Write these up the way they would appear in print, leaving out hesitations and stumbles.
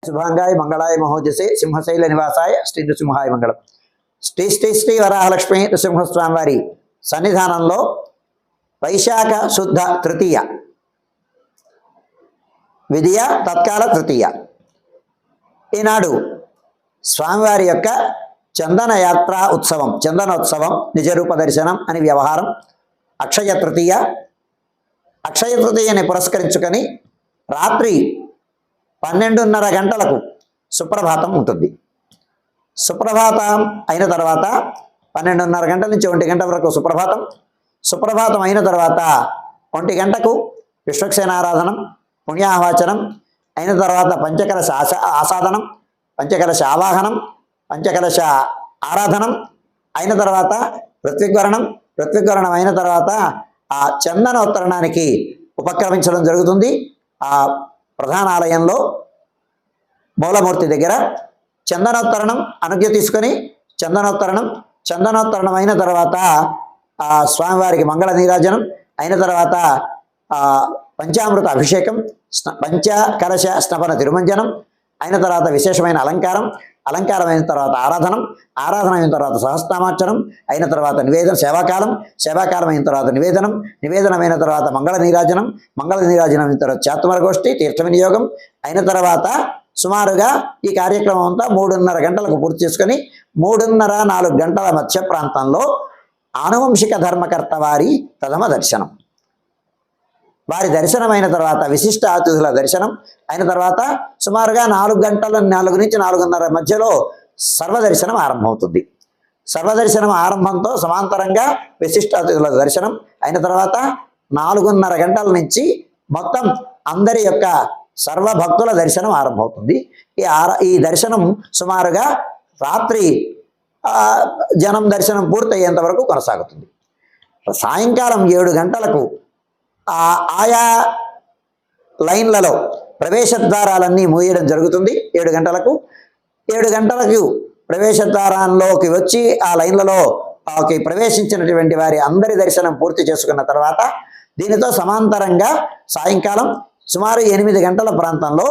శుభాంగాయ మంగళాయ మహోజసే సింహశైల నివాసాయ శ్రీ నృసింహాయ మంగళం. శ్రీ శ్రీ శ్రీ వరాహలక్ష్మి నృసింహస్వామి వారి సన్నిధానంలో వైశాఖ శుద్ధ తృతీయ విధియ తత్కాల తృతీయ ఈనాడు స్వామివారి యొక్క చందన యాత్ర ఉత్సవం, చందనోత్సవం, నిజరూప దర్శనం అని వ్యవహారం. అక్షయ తృతీయ, అక్షయ తృతీయని పురస్కరించుకొని రాత్రి 12:30 గంటలకు సుప్రభాతం ఉంటుంది. సుప్రభాతం అయిన తర్వాత 12:30 గంటల నుంచి 1 గంట వరకు సుప్రభాతం. సుప్రభాతం అయిన తర్వాత 1 గంటకు విశ్వక్సేనారాధనం, పుణ్యాహవాచనం అయిన తర్వాత పంచకలశ ఆసాదనం, పంచకలశ ఆవాహనం, పంచకలశ ఆరాధనం అయిన తర్వాత ఋత్విగ్వరణం, ఋత్విగ్వరణం అయిన తర్వాత ఆ చందనోత్తరణానికి ఉపక్రమించడం జరుగుతుంది. ఆ ప్రధాన ఆలయంలో మూలమూర్తి దగ్గర చందనోత్తరణం అనుజ్ఞ తీసుకొని చందనోత్తరణం అయిన తర్వాత ఆ స్వామివారికి మంగళ నీరాజనం అయిన తర్వాత పంచామృత అభిషేకం, పంచకలశ స్నపన తిరుమంజనం అయిన తర్వాత విశేషమైన అలంకారం అయిన తర్వాత ఆరాధన అయిన తర్వాత సహస్రనామార్చనం అయిన తర్వాత నివేదన, సేవాకాలం అయిన తర్వాత నివేదనం అయిన తర్వాత మంగళ నీరాజనం అయిన తర్వాత చాతుమర గోష్ఠి, తీర్థ వినియోగం అయిన తర్వాత సుమారుగా ఈ కార్యక్రమం అంతా 3:30 గంటలకు పూర్తి చేసుకొని 3:30-4 గంటల మధ్య ప్రాంతంలో ఆనువంశిక ధర్మకర్త వారి ప్రథమ దర్శనం. వారి దర్శనం అయిన తర్వాత విశిష్ట అతిథుల దర్శనం అయిన తర్వాత సుమారుగా 4 నుంచి 4:30 మధ్యలో సర్వదర్శనం ఆరంభమవుతుంది. సర్వదర్శనం ఆరంభంతో సమాంతరంగా విశిష్ట అతిథుల దర్శనం అయిన తర్వాత 4:30 గంటల నుంచి మొత్తం అందరి యొక్క సర్వభక్తుల దర్శనం ఆరంభమవుతుంది. ఈ దర్శనం సుమారుగా రాత్రి జనం దర్శనం పూర్తయ్యేంత వరకు కొనసాగుతుంది. సాయంకాలం 7 గంటలకు ఆయా లైన్లలో ప్రవేశ ద్వారాలన్నీ మూయడం జరుగుతుంది. 7 గంటలకు ప్రవేశ ద్వారాల్లోకి వచ్చి ఆ లైన్లలో ప్రవేశించినటువంటి వారి అందరి దర్శనం పూర్తి చేసుకున్న తర్వాత దీనితో సమాంతరంగా సాయంకాలం సుమారు 8 గంటల ప్రాంతంలో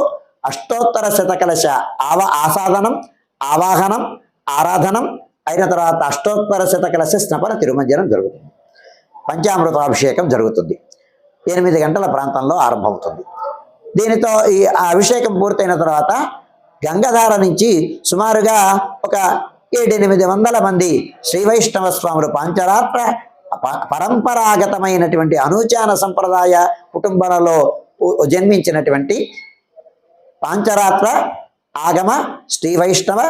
అష్టోత్తర శతకలశ ఆసాదనం, ఆవాహనం, ఆరాధనం అయిన తర్వాత అష్టోత్తర శతకలశ స్నపన తిరుమంజనం జరుగుతుంది. పంచామృతాభిషేకం జరుగుతుంది. 8 గంటల ప్రాంతంలో ఆరంభమవుతుంది. దీనితో ఈ అభిషేకం పూర్తయిన తర్వాత గంగధార నుంచి సుమారుగా ఒక 700-800 మంది శ్రీ వైష్ణవ స్వాములు పాంచరాత్ర పరంపరాగతమైనటువంటి అనూచాన సంప్రదాయ కుటుంబాలలో జన్మించినటువంటి పాంచరాత్ర ఆగమ శ్రీ వైష్ణవ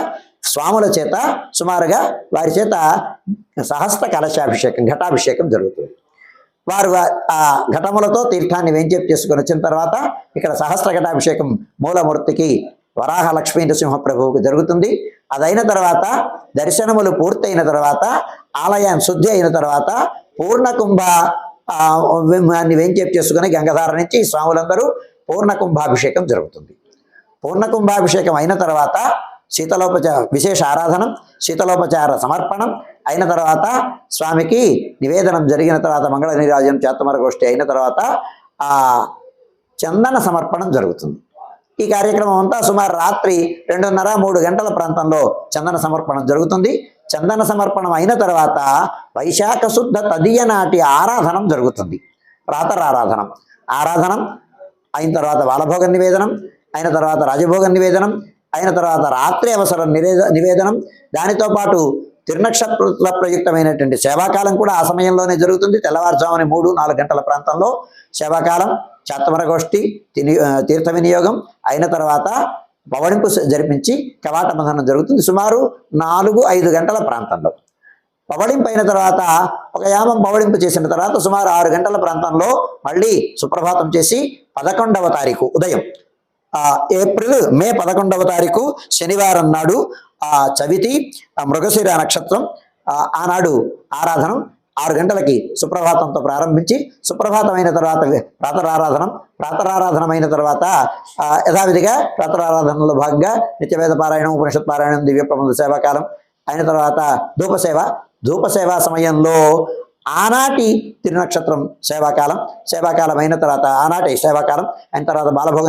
స్వాముల చేత సుమారుగా వారి చేత సహస్ర కలశాభిషేకం, ఘటాభిషేకం జరుగుతుంది. వారు ఆ ఘటములతో తీర్థాన్ని వెంచేపు చేసుకొని వచ్చిన తర్వాత ఇక్కడ సహస్ర ఘటాభిషేకం మూలమూర్తికి వరాహ లక్ష్మీ నృసింహ ప్రభువుకు జరుగుతుంది. అదైన తర్వాత దర్శనములు పూర్తయిన తర్వాత ఆలయం శుద్ధి అయిన తర్వాత పూర్ణకుంభ వెంచేపు చేసుకుని గంగధార నుంచి స్వాములందరూ పూర్ణకుంభాభిషేకం జరుగుతుంది. పూర్ణకుంభాభిషేకం అయిన తర్వాత విశేష ఆరాధనం, శీతలోపచార సమర్పణం అయిన తర్వాత స్వామికి నివేదనం జరిగిన తర్వాత మంగళ నీరాజనం, చాతుమర గోష్ఠి అయిన తర్వాత ఆ చందన సమర్పణం జరుగుతుంది. ఈ కార్యక్రమం అంతా సుమారు రాత్రి 2:30-3 గంటల ప్రాంతంలో చందన సమర్పణం జరుగుతుంది. చందన సమర్పణం అయిన తర్వాత వైశాఖ శుద్ధ తదియ నాటి ఆరాధనం జరుగుతుంది. ఆరాధనం అయిన తర్వాత బాలభోగ నివేదనం అయిన తర్వాత రాజభోగ నివేదనం అయిన తర్వాత రాత్రి అవసరం నివేదనం, దానితో పాటు తిరునక్షత్ర ప్రయుక్తమైనటువంటి సేవాకాలం కూడా ఆ సమయంలోనే జరుగుతుంది. తెల్లవారుజామున 3-4 గంటల ప్రాంతంలో సేవాకాలం, చాతుమర గోష్ఠి, తీర్థ వినియోగం అయిన తర్వాత పవళింపు జరిపించి కవాట బంధనం జరుగుతుంది. సుమారు 4-5 గంటల ప్రాంతంలో పవళింపు అయిన తర్వాత ఒక యామం పవళింపు చేసిన తర్వాత సుమారు 6 గంటల ప్రాంతంలో మళ్ళీ సుప్రభాతం చేసి 11వ తారీఖు ఉదయం మే 11వ తారీఖు శనివారం నాడు చవితి మృగశిర నక్షత్రం ఆనాడు ఆరాధనం 6 గంటలకి సుప్రభాతంతో ప్రారంభించి సుప్రభాతం అయిన తర్వాత ప్రాతరారాధనం అయిన తర్వాత యథావిధిగా ప్రాతరారాధనలో భాగంగా నిత్యవేద పారాయణం, ఉపనిషత్ పారాయణం, దివ్య ప్రబంధ సేవాకాలం అయిన తర్వాత ధూపసేవ సమయంలో ఆనాటి తిరునక్షత్రం సేవాకాలం అయిన తర్వాత ఆనాటి సేవాకాలం అయిన తర్వాత బాలభోగ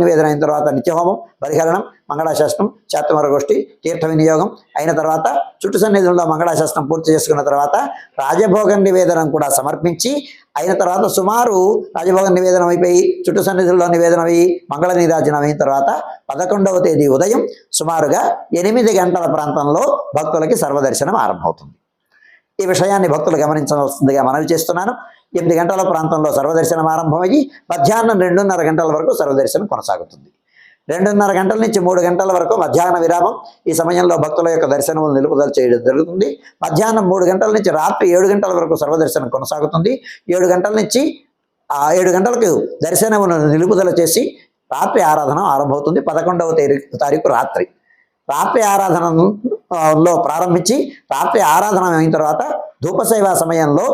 నివేదన అయిన తర్వాత నిత్యహోమం, బలిహరణం, మంగళాశాసనం, చాతుమర గోష్ఠి, తీర్థ వినియోగం అయిన తర్వాత చుట్టు సన్నిధుల్లో మంగళాశాసనం పూర్తి చేసుకున్న తర్వాత రాజభోగ నివేదనం కూడా సమర్పించి అయిన తర్వాత సుమారు రాజభోగ నివేదనం అయిపోయి చుట్టు సన్నిధుల్లో నివేదన అయ్యి మంగళ నీరాజనం అయిన తర్వాత 11వ తేదీ ఉదయం సుమారుగా 8 గంటల ప్రాంతంలో భక్తులకి సర్వదర్శనం ఆరంభమవుతుంది. ఈ విషయాన్ని భక్తులు గమనించవలసిందిగా మనవి చేస్తున్నాను. 8 గంటల ప్రాంతంలో సర్వదర్శనం ఆరంభమయ్యి మధ్యాహ్నం 2:30 గంటల వరకు సర్వదర్శనం కొనసాగుతుంది. 2:30 గంటల నుంచి 3 గంటల వరకు మధ్యాహ్న విరామం. ఈ సమయంలో భక్తుల యొక్క దర్శనం నిలుపుదల చేయడం జరుగుతుంది. మధ్యాహ్నం 3 గంటల నుంచి రాత్రి 7 గంటల వరకు సర్వదర్శనం కొనసాగుతుంది. 7 గంటల నుంచి 7 గంటలకు దర్శనమును నిలుపుదల చేసి రాత్రి ఆరాధన ఆరంభమవుతుంది. 11వ తారీఖు రాత్రి ఆరాధనలో ప్రారంభించి రాత్రి ఆరాధన అయిన తర్వాత ధూపసేవ సమయంలో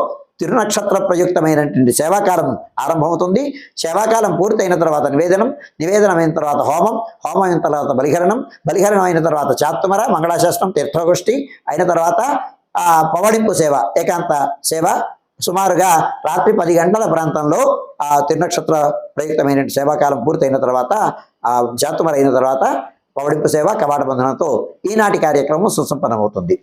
తిరునక్షత్ర ప్రయుక్తమైనటువంటి సేవాకాలం ఆరంభమవుతుంది. సేవాకాలం పూర్తయిన తర్వాత నివేదనం అయిన తర్వాత హోమం అయిన తర్వాత బలిహరణం అయిన తర్వాత చాతుమర, మంగళాశాసనం, తీర్థగోష్ఠి అయిన తర్వాత పవడింపు సేవ, ఏకాంత సేవ సుమారుగా రాత్రి 10 గంటల ప్రాంతంలో తిరునక్షత్ర ప్రయుక్తమైన సేవాకాలం పూర్తయిన తర్వాత చాతుమర అయిన తర్వాత పవడింపు సేవ, కవాట బంధనంతో ఈనాటి కార్యక్రమం సుసంపన్నమవుతుంది.